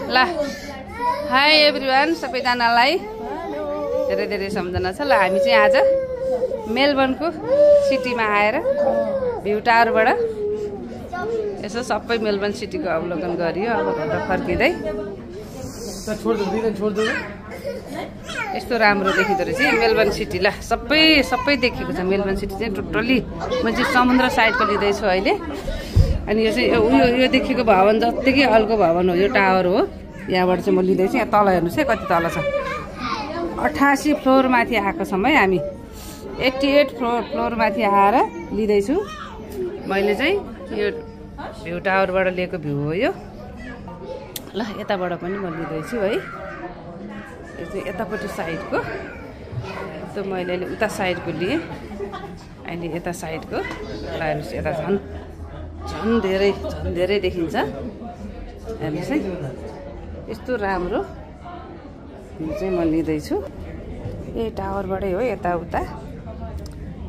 ल high everyone सबैजनालाई धेरै धेरै सम्झना छ। ल हामी चाहिँ आज मेलबर्नको सिटीमा आएर भ्यू टावरबाट यसो सबै मेलबर्न सिटीको अवलोकन गरियो। अब घर फर्किँदै यस्तो राम्रो देखिँदो रहेछ मेलबर्न सिटी। ल सबै देखेको छ मेलबर्न सिटी चाहिँ टोटल्ली। म चाहिँ समुद्र साइडको लिँदैछु अहिले। अनि यो चाहिँ यो देखेको भवन जत्तिकै अर्को भवन हो, यो टावर हो। यहाँबाट चाहिँ म लिँदैछु। यहाँ तल हेर्नुहोस् है कति तल छ। 88 फ्लोर माथि आएको छौँ है हामी। 88 फ्लोर माथि आएर लिँदैछु। मैले चाहिँ यो भ्यू टावरबाट लिएको भ्यू हो यो। ल यताबाट पनि म लिँदैछु है। यो चाहिँ यतापट्टि साइडको त मैले अहिले उता साइडको लिएँ। अहिले यता साइडको ल हेर्नुहोस्, यता झन् धेरै देखिन्छ। हेर्नुहोस् है यस्तो राम्रो भ्यू चाहिँ म लिँदैछु। यही टावरबाटै हो यताउता।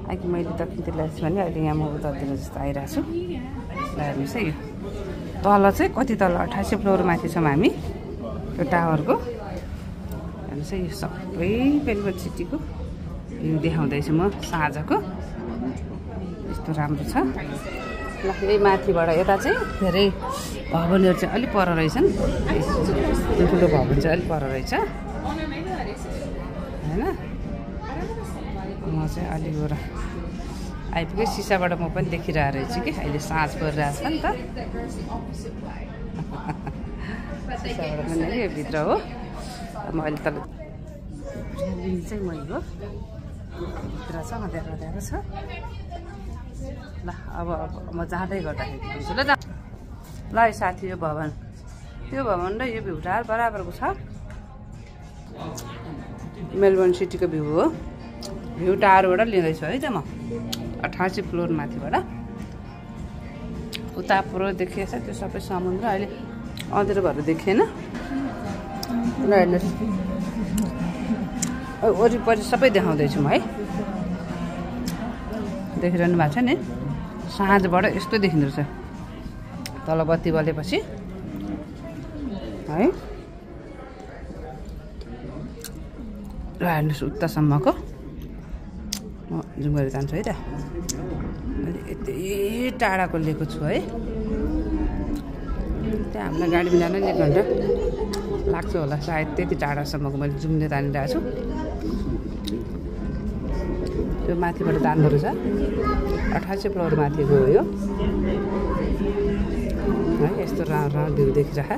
अघि मैले दक्षिणतिर ल्याएको भने अहिले यहाँ म उतातिर जस्तो आइरहेको छु। ल हेर्नुहोस् है यो तल चाहिँ कति तल 88 फ्लोर माथि छौँ हामी यो टावरको। हेर्नुहोस् है यो सबै मेलबर्न सिटीको भ्यू देखाउँदैछु म साँझको। यस्तो राम्रो छ। ल यही माथिबाट यता चाहिँ धेरै भवनहरू चाहिँ अलिक पर रहेछन्। ठुलो भवन चाहिँ अलिक पर रहेछ होइन। म चाहिँ अलिक गर आइपुगेँ। सिसाबाट म पनि देखिरहेको रहेछु कि अहिले साँझ परिरहेको छ नि त। सिसाबाट पनि यो भित्र हो। म अहिले तल चाहिँ मै हो भित्र छ अँध्यारो छ। ल अब म जाँदै गर्दाखेरि दिन्छु ल। ल साथी यो भवन र यो भ्यू टावर बराबरको छ। मेलबर्न सिटीको भ्यू हो। भ्यू टावरबाट लिँदैछु है त म 88 फ्लोर माथिबाट। उता पुरो देखिएछ त्यो सबै समुद्र। अहिले अँध्यारो भएर देखिएन। ल हेर्नुहोस् वरिपरि सबै देखाउँदैछु म है। देखिरहनु भएको छ नि साँझबाट यस्तो देखिँदो रहेछ तल बत्ती बलेपछि है। र हेर्नुहोस् उतासम्मको म जुम गरेर जान्छु है त। मैले यति टाढाको लिएको छु है। त्यहाँ हामीलाई गाडीमा जान 1 घन्टा लाग्छ होला सायद। त्यति टाढासम्मको मैले जुम लिएर तानिरहेको छु। यो माथिबाट जाँदो रहेछ 88 फ्लोर माथिको हो यो है। यस्तो राम्रो भ्यू देखिरह।